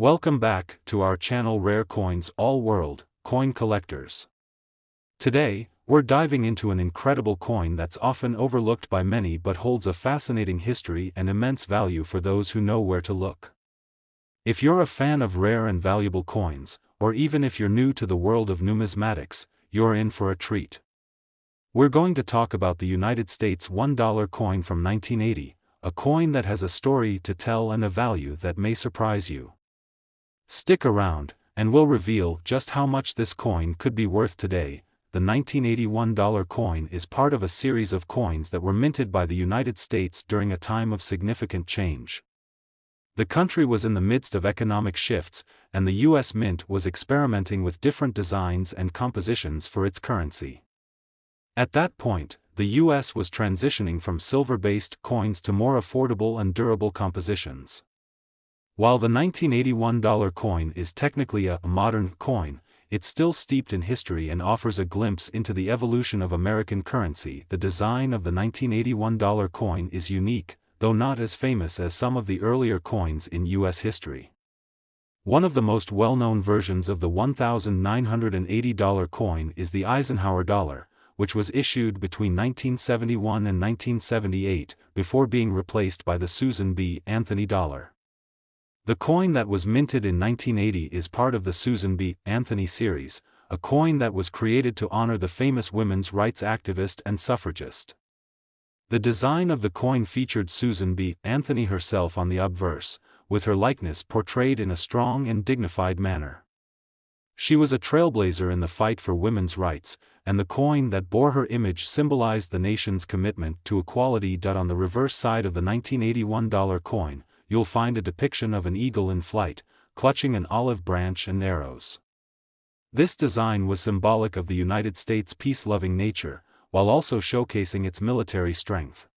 Welcome back to our channel Rare Coins All World, Coin Collectors. Today, we're diving into an incredible coin that's often overlooked by many but holds a fascinating history and immense value for those who know where to look. If you're a fan of rare and valuable coins, or even if you're new to the world of numismatics, you're in for a treat. We're going to talk about the United States $1 coin from 1980, a coin that has a story to tell and a value that may surprise you. Stick around, and we'll reveal just how much this coin could be worth today. The 1981 dollar coin is part of a series of coins that were minted by the United States during a time of significant change. The country was in the midst of economic shifts, and the U.S. Mint was experimenting with different designs and compositions for its currency. At that point, the U.S. was transitioning from silver-based coins to more affordable and durable compositions. While the 1981 dollar coin is technically a modern coin, it's still steeped in history and offers a glimpse into the evolution of American currency. The design of the 1981 dollar coin is unique, though not as famous as some of the earlier coins in U.S. history. One of the most well-known versions of the $1,980 coin is the Eisenhower dollar, which was issued between 1971 and 1978, before being replaced by the Susan B. Anthony dollar. The coin that was minted in 1980 is part of the Susan B. Anthony series, a coin that was created to honor the famous women's rights activist and suffragist. The design of the coin featured Susan B. Anthony herself on the obverse, with her likeness portrayed in a strong and dignified manner. She was a trailblazer in the fight for women's rights, and the coin that bore her image symbolized the nation's commitment to equality. On the reverse side of the 1981 dollar coin, you'll find a depiction of an eagle in flight, clutching an olive branch and arrows. This design was symbolic of the United States' peace-loving nature, while also showcasing its military strength.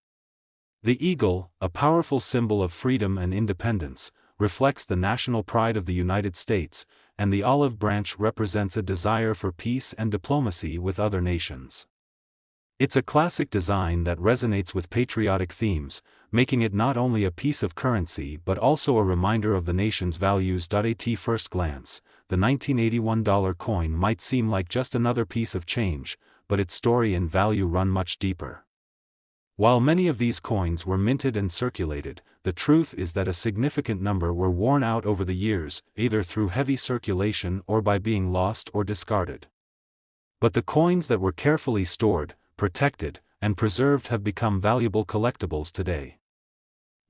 The eagle, a powerful symbol of freedom and independence, reflects the national pride of the United States, and the olive branch represents a desire for peace and diplomacy with other nations. It's a classic design that resonates with patriotic themes, making it not only a piece of currency but also a reminder of the nation's values. At first glance, the 1981 dollar coin might seem like just another piece of change, but its story and value run much deeper. While many of these coins were minted and circulated, the truth is that a significant number were worn out over the years, either through heavy circulation or by being lost or discarded. But the coins that were carefully stored, protected, and preserved have become valuable collectibles today.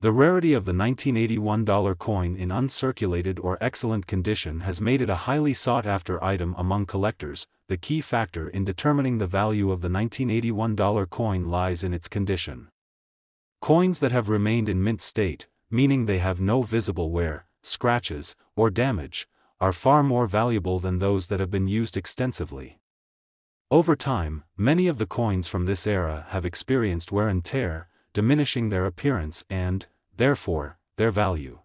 The rarity of the 1981 dollar coin in uncirculated or excellent condition has made it a highly sought-after item among collectors. The key factor in determining the value of the 1981 dollar coin lies in its condition. Coins that have remained in mint state, meaning they have no visible wear, scratches, or damage, are far more valuable than those that have been used extensively. Over time, many of the coins from this era have experienced wear and tear, diminishing their appearance and, therefore, their value.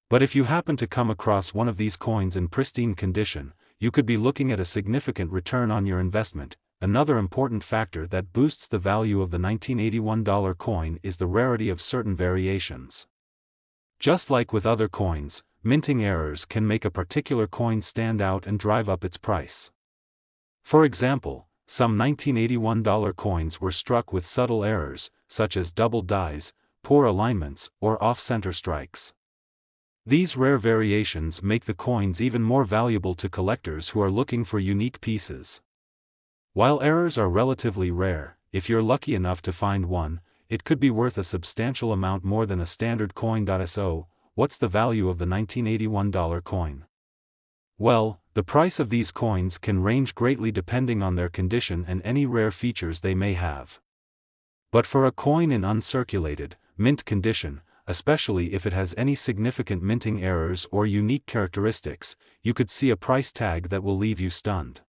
But if you happen to come across one of these coins in pristine condition, you could be looking at a significant return on your investment. Another important factor that boosts the value of the 1981 dollar coin is the rarity of certain variations. Just like with other coins, minting errors can make a particular coin stand out and drive up its price. For example, some 1981 dollar coins were struck with subtle errors, such as doubled dies, poor alignments, or off-center strikes. These rare variations make the coins even more valuable to collectors who are looking for unique pieces. While errors are relatively rare, if you're lucky enough to find one, it could be worth a substantial amount more than a standard coin. So, what's the value of the 1981 dollar coin? Well, the price of these coins can range greatly depending on their condition and any rare features they may have. But for a coin in uncirculated, mint condition, especially if it has any significant minting errors or unique characteristics, you could see a price tag that will leave you stunned.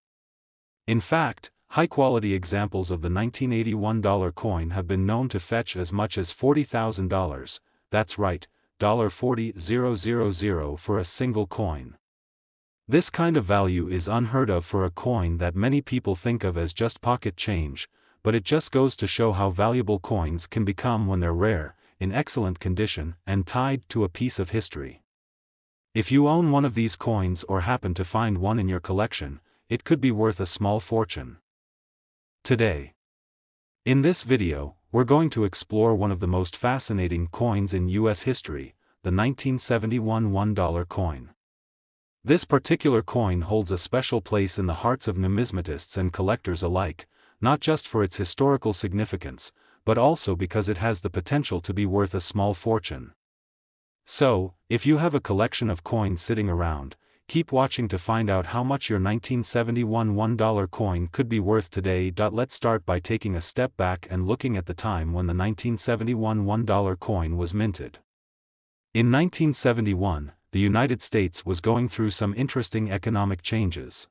In fact, high-quality examples of the 1981 dollar coin have been known to fetch as much as $40,000, that's right, $40,000 for a single coin. This kind of value is unheard of for a coin that many people think of as just pocket change, but it just goes to show how valuable coins can become when they're rare, in excellent condition, and tied to a piece of history. If you own one of these coins or happen to find one in your collection, it could be worth a small fortune. Today, in this video, we're going to explore one of the most fascinating coins in US history, the 1971 $1 coin. This particular coin holds a special place in the hearts of numismatists and collectors alike, not just for its historical significance, but also because it has the potential to be worth a small fortune. So, if you have a collection of coins sitting around, keep watching to find out how much your 1971 $1 coin could be worth today. Let's start by taking a step back and looking at the time when the 1971 $1 coin was minted. In 1971, the United States was going through some interesting economic changes.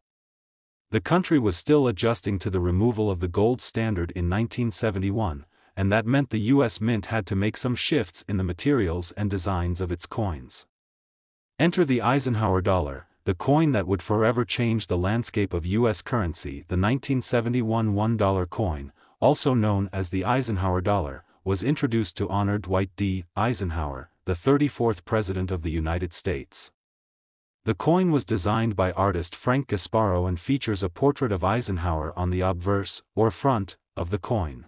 The country was still adjusting to the removal of the gold standard in 1971, and that meant the U.S. Mint had to make some shifts in the materials and designs of its coins. Enter the Eisenhower dollar, the coin that would forever change the landscape of U.S. currency. The 1971 $1 coin, also known as the Eisenhower dollar, was introduced to honor Dwight D. Eisenhower, the 34th President of the United States. The coin was designed by artist Frank Gasparo and features a portrait of Eisenhower on the obverse, or front, of the coin.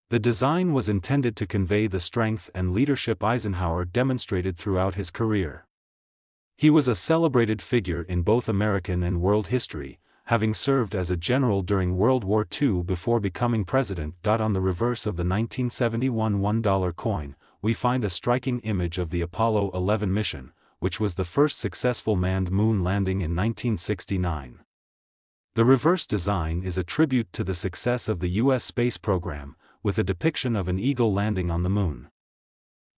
The design was intended to convey the strength and leadership Eisenhower demonstrated throughout his career. He was a celebrated figure in both American and world history, having served as a general during World War II before becoming president. On the reverse of the 1971 $1 coin, we find a striking image of the Apollo 11 mission, which was the first successful manned moon landing in 1969. The reverse design is a tribute to the success of the U.S. space program, with a depiction of an eagle landing on the moon.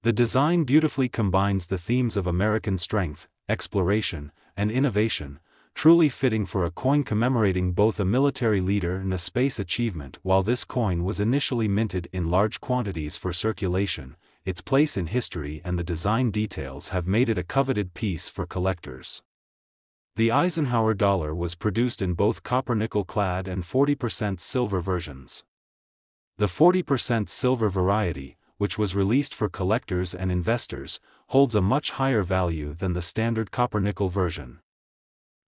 The design beautifully combines the themes of American strength, exploration, and innovation, truly fitting for a coin commemorating both a military leader and a space achievement. While this coin was initially minted in large quantities for circulation, its place in history and the design details have made it a coveted piece for collectors. The Eisenhower dollar was produced in both copper-nickel clad and 40% silver versions. The 40% silver variety, which was released for collectors and investors, holds a much higher value than the standard copper-nickel version.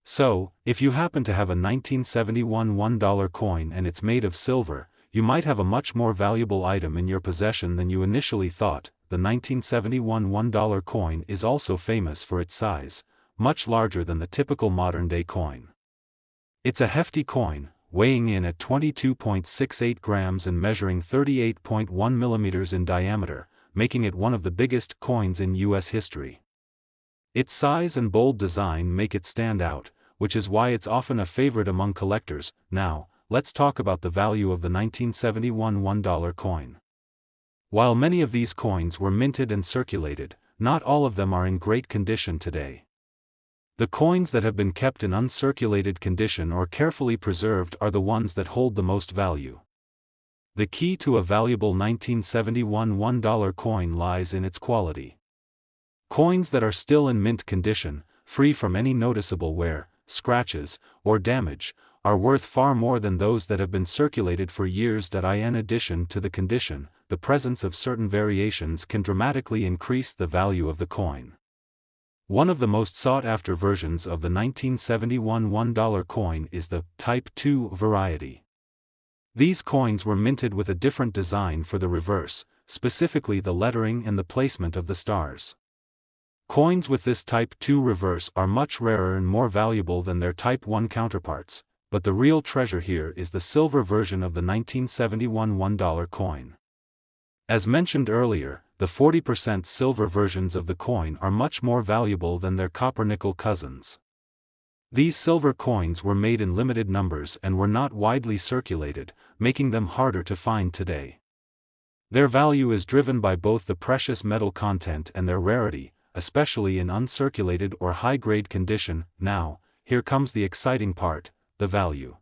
So, if you happen to have a 1971 $1 coin and it's made of silver, you might have a much more valuable item in your possession than you initially thought. The 1971 $1 coin is also famous for its size, much larger than the typical modern-day coin. It's a hefty coin, weighing in at 22.68 grams and measuring 38.1 millimeters in diameter, making it one of the biggest coins in U.S. history. Its size and bold design make it stand out, which is why it's often a favorite among collectors. Now, let's talk about the value of the 1971 $1 coin. While many of these coins were minted and circulated, not all of them are in great condition today. The coins that have been kept in uncirculated condition or carefully preserved are the ones that hold the most value. The key to a valuable 1971 $1 coin lies in its quality. Coins that are still in mint condition, free from any noticeable wear, scratches, or damage, are worth far more than those that have been circulated for years. In addition to the condition, the presence of certain variations can dramatically increase the value of the coin. One of the most sought-after versions of the 1971 $1 coin is the Type II variety. These coins were minted with a different design for the reverse, specifically the lettering and the placement of the stars. Coins with this Type II reverse are much rarer and more valuable than their Type I counterparts, but the real treasure here is the silver version of the 1971 $1 coin. As mentioned earlier, the 40% silver versions of the coin are much more valuable than their copper-nickel cousins. These silver coins were made in limited numbers and were not widely circulated, making them harder to find today. Their value is driven by both the precious metal content and their rarity, especially in uncirculated or high-grade condition. Now, here comes the exciting part, the value.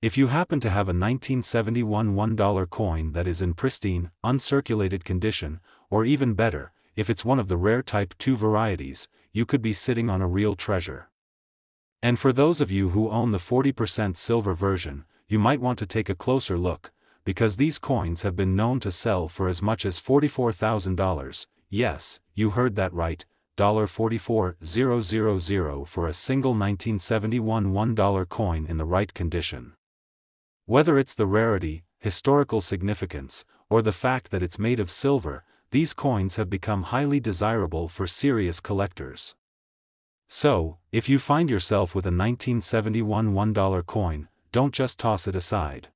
If you happen to have a 1971 $1 coin that is in pristine, uncirculated condition, or even better, if it's one of the rare Type II varieties, you could be sitting on a real treasure. And for those of you who own the 40% silver version, you might want to take a closer look, because these coins have been known to sell for as much as $44,000. Yes, you heard that right, $44,000 for a single 1971 $1 coin in the right condition. Whether it's the rarity, historical significance, or the fact that it's made of silver, these coins have become highly desirable for serious collectors. So, if you find yourself with a 1971 $1 coin, don't just toss it aside.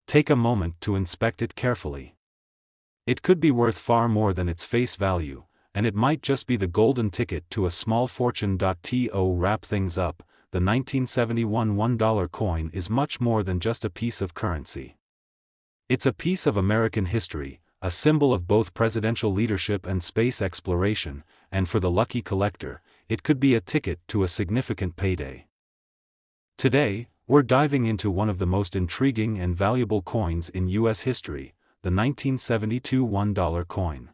Take a moment to inspect it carefully. It could be worth far more than its face value, and it might just be the golden ticket to a small fortune. To wrap things up, the 1971 $1 coin is much more than just a piece of currency. It's a piece of American history, a symbol of both presidential leadership and space exploration, and for the lucky collector, it could be a ticket to a significant payday. Today, we're diving into one of the most intriguing and valuable coins in U.S. history, the 1972 $1 coin.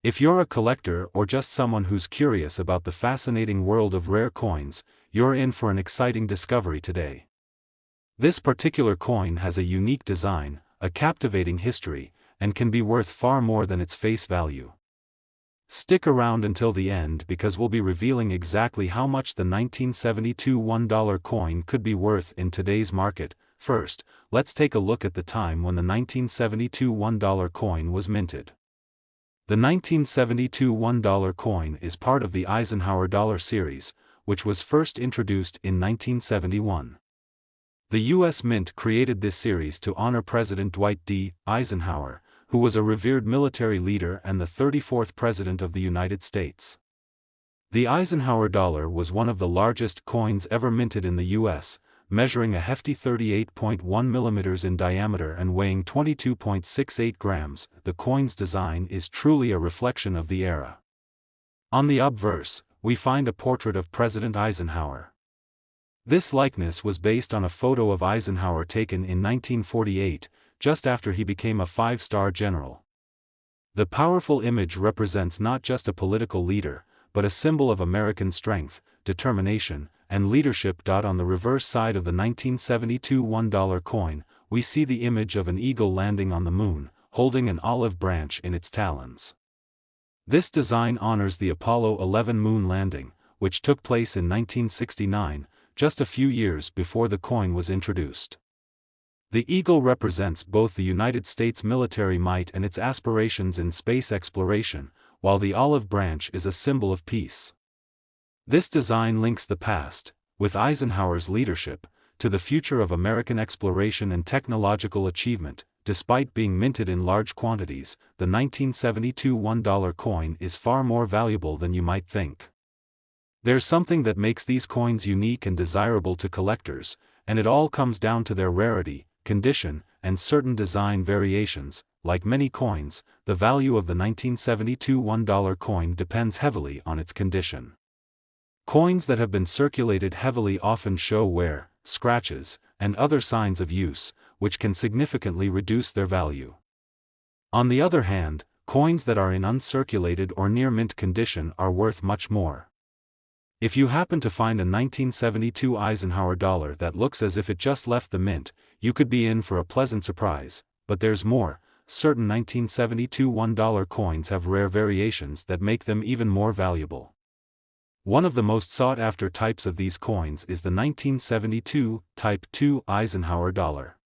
If you're a collector or just someone who's curious about the fascinating world of rare coins, you're in for an exciting discovery today. This particular coin has a unique design, a captivating history, and can be worth far more than its face value. Stick around until the end because we'll be revealing exactly how much the 1972 $1 coin could be worth in today's market. First, let's take a look at the time when the 1972 $1 coin was minted. The 1972 $1 coin is part of the Eisenhower dollar series, which was first introduced in 1971. The U.S. Mint created this series to honor President Dwight D. Eisenhower, who was a revered military leader and the 34th President of the United States. The Eisenhower dollar was one of the largest coins ever minted in the U.S., measuring a hefty 38.1 millimeters in diameter and weighing 22.68 grams. The coin's design is truly a reflection of the era. On the obverse, we find a portrait of President Eisenhower. This likeness was based on a photo of Eisenhower taken in 1948, just after he became a five-star general. The powerful image represents not just a political leader, but a symbol of American strength, determination, and leadership. On the reverse side of the 1972 $1 coin, we see the image of an eagle landing on the moon, holding an olive branch in its talons. This design honors the Apollo 11 moon landing, which took place in 1969, just a few years before the coin was introduced. The eagle represents both the United States military might and its aspirations in space exploration, while the olive branch is a symbol of peace. This design links the past, with Eisenhower's leadership, to the future of American exploration and technological achievement. Despite being minted in large quantities, the 1972 $1 coin is far more valuable than you might think. There's something that makes these coins unique and desirable to collectors, and it all comes down to their rarity, condition, and certain design variations. Like many coins, the value of the 1972 $1 coin depends heavily on its condition. Coins that have been circulated heavily often show wear, scratches, and other signs of use, which can significantly reduce their value. On the other hand, coins that are in uncirculated or near mint condition are worth much more. If you happen to find a 1972 Eisenhower dollar that looks as if it just left the mint, you could be in for a pleasant surprise. But there's more. Certain 1972 $1 coins have rare variations that make them even more valuable. One of the most sought-after types of these coins is the 1972 Type II Eisenhower dollar.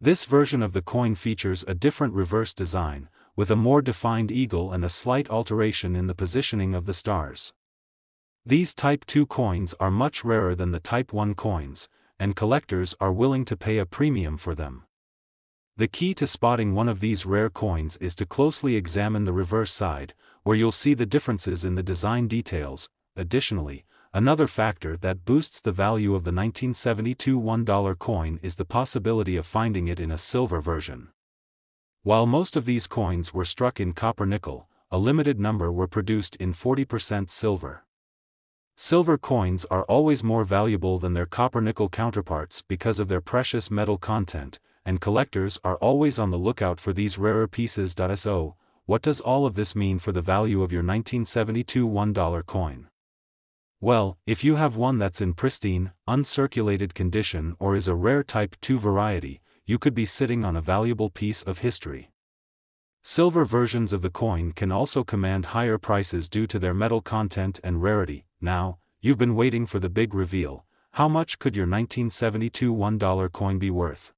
This version of the coin features a different reverse design, with a more defined eagle and a slight alteration in the positioning of the stars. These Type II coins are much rarer than the Type I coins, and collectors are willing to pay a premium for them. The key to spotting one of these rare coins is to closely examine the reverse side, where you'll see the differences in the design details. Additionally, another factor that boosts the value of the 1972 $1 coin is the possibility of finding it in a silver version. While most of these coins were struck in copper-nickel, a limited number were produced in 40% silver. Silver coins are always more valuable than their copper-nickel counterparts because of their precious metal content, and collectors are always on the lookout for these rarer pieces. So, what does all of this mean for the value of your 1972 $1 coin? Well, if you have one that's in pristine, uncirculated condition or is a rare Type II variety, you could be sitting on a valuable piece of history. Silver versions of the coin can also command higher prices due to their metal content and rarity. Now, you've been waiting for the big reveal. How much could your 1972 $1 coin be worth?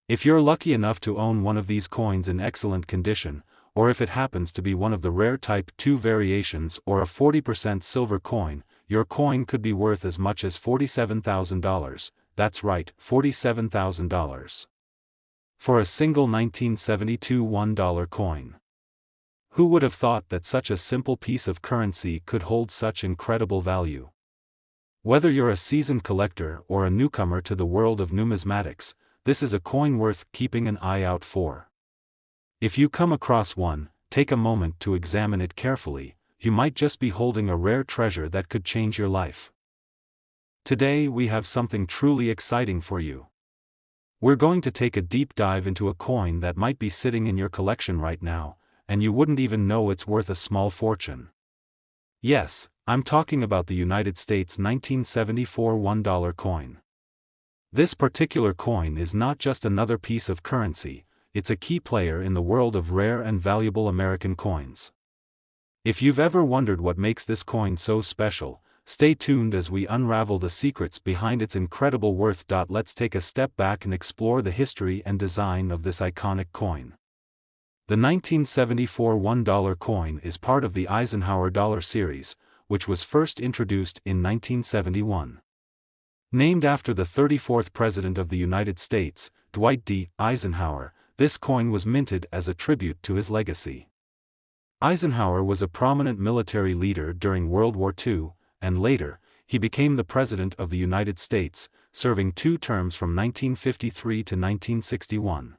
If you're lucky enough to own one of these coins in excellent condition, or if it happens to be one of the rare Type 2 variations or a 40% silver coin, your coin could be worth as much as $47,000, that's right, $47,000. For a single 1972 $1 coin. Who would have thought that such a simple piece of currency could hold such incredible value? Whether you're a seasoned collector or a newcomer to the world of numismatics, this is a coin worth keeping an eye out for. If you come across one, take a moment to examine it carefully. You might just be holding a rare treasure that could change your life. Today we have something truly exciting for you. We're going to take a deep dive into a coin that might be sitting in your collection right now, and you wouldn't even know it's worth a small fortune. Yes, I'm talking about the United States 1974 $1 coin. This particular coin is not just another piece of currency, it's a key player in the world of rare and valuable American coins. If you've ever wondered what makes this coin so special, stay tuned as we unravel the secrets behind its incredible worth. Let's take a step back and explore the history and design of this iconic coin. The 1974 $1 coin is part of the Eisenhower dollar series, which was first introduced in 1971. Named after the 34th President of the United States, Dwight D. Eisenhower, this coin was minted as a tribute to his legacy. Eisenhower was a prominent military leader during World War II, and later, he became the President of the United States, serving 2 terms from 1953 to 1961.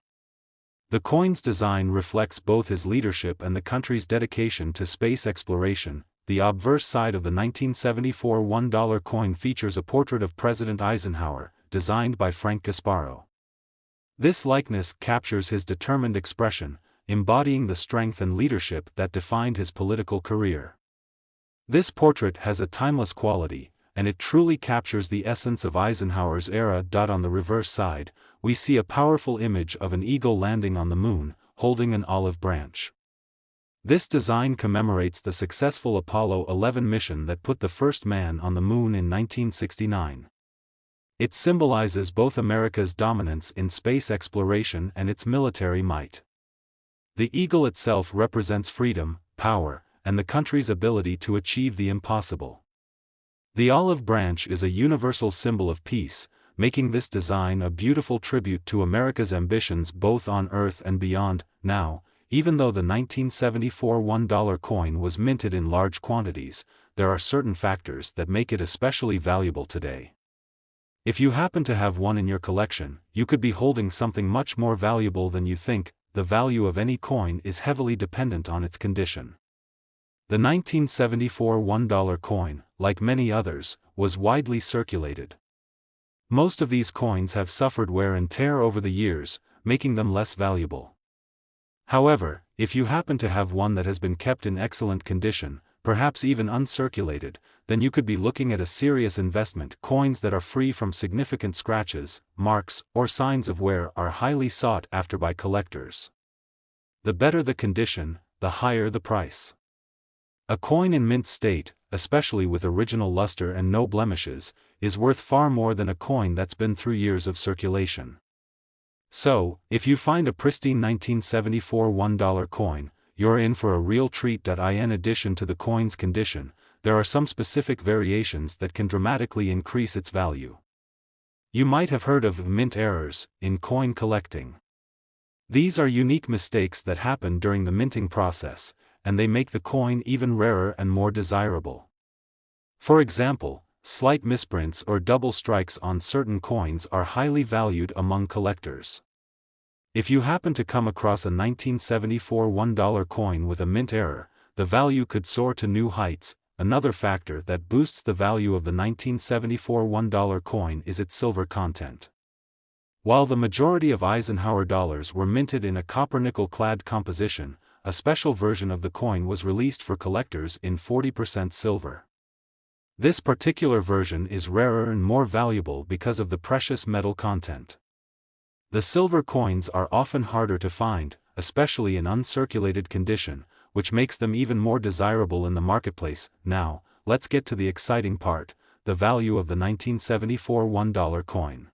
The coin's design reflects both his leadership and the country's dedication to space exploration. The obverse side of the 1974 $1 coin features a portrait of President Eisenhower, designed by Frank Gasparo. This likeness captures his determined expression, embodying the strength and leadership that defined his political career. This portrait has a timeless quality, and it truly captures the essence of Eisenhower's era. On the reverse side, we see a powerful image of an eagle landing on the moon, holding an olive branch. This design commemorates the successful Apollo 11 mission that put the first man on the moon in 1969. It symbolizes both America's dominance in space exploration and its military might. The eagle itself represents freedom, power, and the country's ability to achieve the impossible. The olive branch is a universal symbol of peace, making this design a beautiful tribute to America's ambitions both on Earth and beyond. Now, even though the 1974 $1 coin was minted in large quantities, there are certain factors that make it especially valuable today. If you happen to have one in your collection, you could be holding something much more valuable than you think. The value of any coin is heavily dependent on its condition. The 1974 $1 coin, like many others, was widely circulated. Most of these coins have suffered wear and tear over the years, making them less valuable. However, if you happen to have one that has been kept in excellent condition, perhaps even uncirculated, then you could be looking at a serious investment. Coins that are free from significant scratches, marks, or signs of wear are highly sought after by collectors. The better the condition, the higher the price. A coin in mint state, especially with original luster and no blemishes, is worth far more than a coin that's been through years of circulation. So, if you find a pristine 1974 $1 coin, you're in for a real treat. In addition to the coin's condition, there are some specific variations that can dramatically increase its value. You might have heard of mint errors in coin collecting. These are unique mistakes that happen during the minting process, and they make the coin even rarer and more desirable. For example, slight misprints or double strikes on certain coins are highly valued among collectors. If you happen to come across a 1974 $1 coin with a mint error, the value could soar to new heights. Another factor that boosts the value of the 1974 $1 coin is its silver content. While the majority of Eisenhower dollars were minted in a copper-nickel clad composition, a special version of the coin was released for collectors in 40% silver. This particular version is rarer and more valuable because of the precious metal content. The silver coins are often harder to find, especially in uncirculated condition, which makes them even more desirable in the marketplace. Now, let's get to the exciting part, the value of the 1974 $1 coin.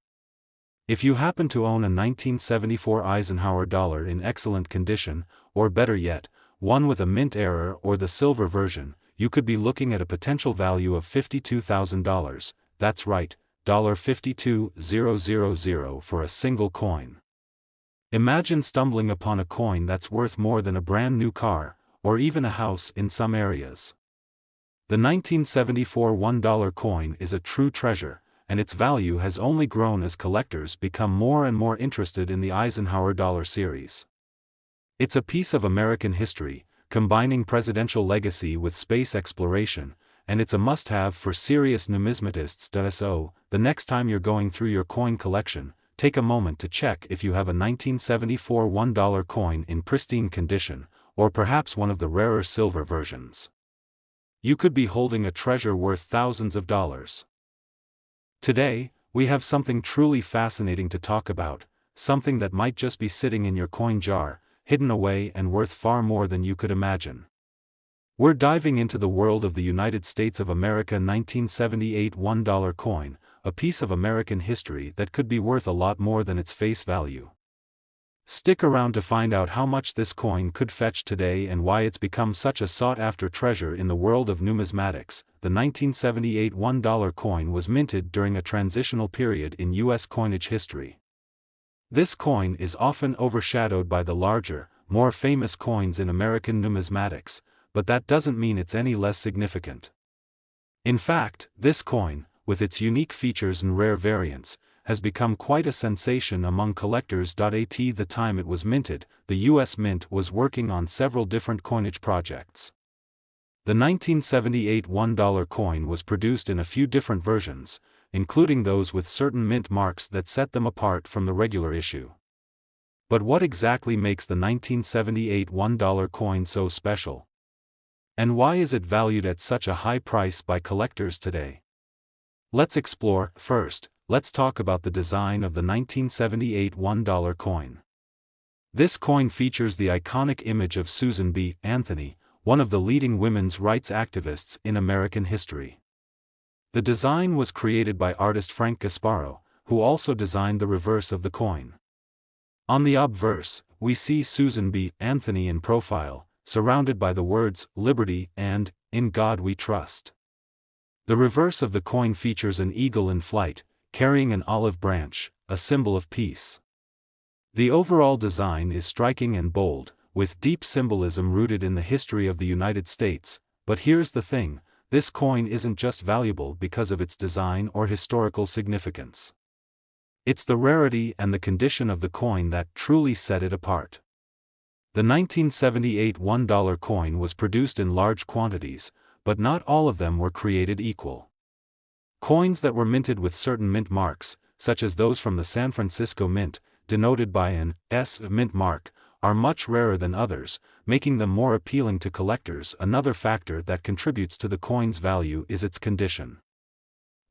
If you happen to own a 1974 Eisenhower dollar in excellent condition, or better yet, one with a mint error or the silver version, you could be looking at a potential value of $52,000, that's right, $52,000 for a single coin. Imagine stumbling upon a coin that's worth more than a brand new car, or even a house in some areas. The 1974 $1 coin is a true treasure, and its value has only grown as collectors become more and more interested in the Eisenhower dollar series. It's a piece of American history, combining presidential legacy with space exploration, and it's a must-have for serious numismatists. So, the next time you're going through your coin collection, take a moment to check if you have a 1974 $1 coin in pristine condition, or perhaps one of the rarer silver versions. You could be holding a treasure worth thousands of dollars. Today, we have something truly fascinating to talk about, something that might just be sitting in your coin jar, hidden away and worth far more than you could imagine. We're diving into the world of the United States of America 1978 $1 coin, a piece of American history that could be worth a lot more than its face value. Stick around to find out how much this coin could fetch today and why it's become such a sought-after treasure in the world of numismatics. The 1978 $1 coin was minted during a transitional period in U.S. coinage history. This coin is often overshadowed by the larger, more famous coins in American numismatics, but that doesn't mean it's any less significant. In fact, this coin, with its unique features and rare variants, has become quite a sensation among collectors. At the time it was minted, the U.S. Mint was working on several different coinage projects. The 1978 $1 coin was produced in a few different versions, including those with certain mint marks that set them apart from the regular issue. But what exactly makes the 1978 $1 coin so special? And why is it valued at such a high price by collectors today? Let's explore. First, let's talk about the design of the 1978 $1 coin. This coin features the iconic image of Susan B. Anthony, one of the leading women's rights activists in American history. The design was created by artist Frank Gasparo, who also designed the reverse of the coin. On the obverse, we see Susan B. Anthony in profile, surrounded by the words, "Liberty" and "In God We Trust." The reverse of the coin features an eagle in flight, carrying an olive branch, a symbol of peace. The overall design is striking and bold, with deep symbolism rooted in the history of the United States. But here's the thing, this coin isn't just valuable because of its design or historical significance. It's the rarity and the condition of the coin that truly set it apart. The 1978 $1 coin was produced in large quantities, but not all of them were created equal. Coins that were minted with certain mint marks, such as those from the San Francisco Mint, denoted by an S mint mark, are much rarer than others, making them more appealing to collectors. Another factor that contributes to the coin's value is its condition.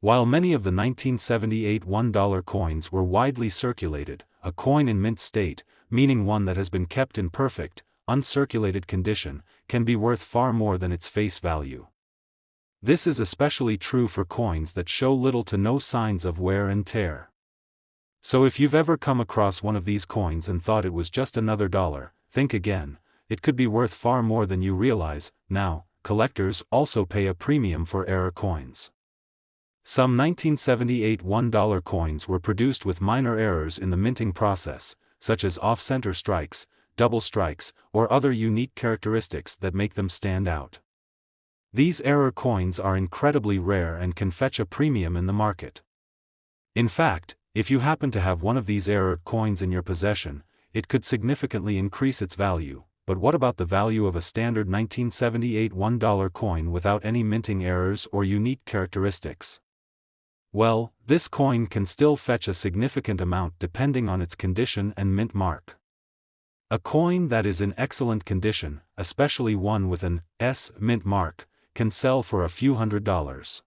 While many of the 1978 $1 coins were widely circulated, a coin in mint state, meaning one that has been kept in perfect, uncirculated condition, can be worth far more than its face value. This is especially true for coins that show little to no signs of wear and tear. So if you've ever come across one of these coins and thought it was just another dollar, think again, it could be worth far more than you realize. Now, collectors also pay a premium for error coins. Some 1978 $1 coins were produced with minor errors in the minting process, such as off-center strikes, double strikes, or other unique characteristics that make them stand out. These error coins are incredibly rare and can fetch a premium in the market. In fact, if you happen to have one of these error coins in your possession, it could significantly increase its value. But what about the value of a standard 1978 $1 coin without any minting errors or unique characteristics? Well, this coin can still fetch a significant amount depending on its condition and mint mark. A coin that is in excellent condition, especially one with an S mint mark, can sell for a few $100s.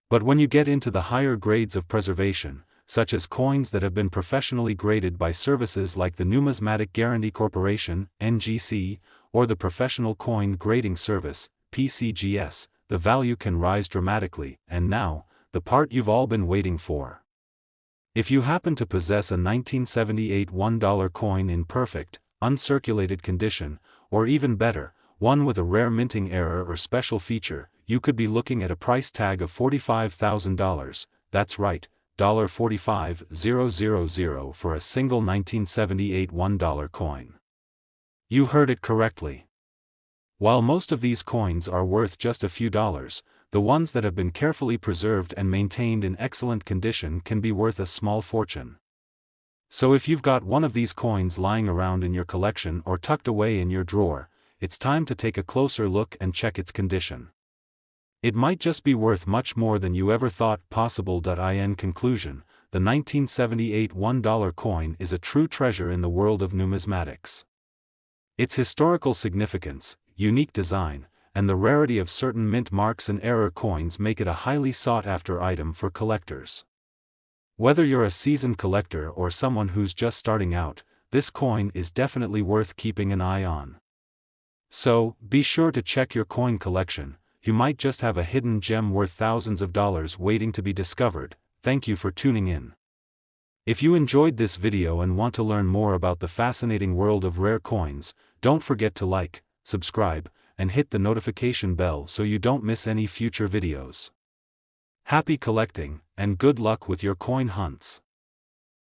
But when you get into the higher grades of preservation, such as coins that have been professionally graded by services like the Numismatic Guarantee Corporation, NGC, or the Professional Coin Grading Service, PCGS, the value can rise dramatically. And now, the part you've all been waiting for. If you happen to possess a 1978 $1 coin in perfect, uncirculated condition, or even better, one with a rare minting error or special feature, you could be looking at a price tag of $45,000, that's right, $45,000 for a single 1978 $1 coin. You heard it correctly. While most of these coins are worth just a few dollars, the ones that have been carefully preserved and maintained in excellent condition can be worth a small fortune. So if you've got one of these coins lying around in your collection or tucked away in your drawer, it's time to take a closer look and check its condition. It might just be worth much more than you ever thought possible. In conclusion, the 1978 $1 coin is a true treasure in the world of numismatics. Its historical significance, unique design, and the rarity of certain mint marks and error coins make it a highly sought-after item for collectors. Whether you're a seasoned collector or someone who's just starting out, this coin is definitely worth keeping an eye on. So, be sure to check your coin collection. You might just have a hidden gem worth thousands of dollars waiting to be discovered. Thank you for tuning in. If you enjoyed this video and want to learn more about the fascinating world of rare coins, don't forget to like, subscribe, and hit the notification bell so you don't miss any future videos. Happy collecting, and good luck with your coin hunts.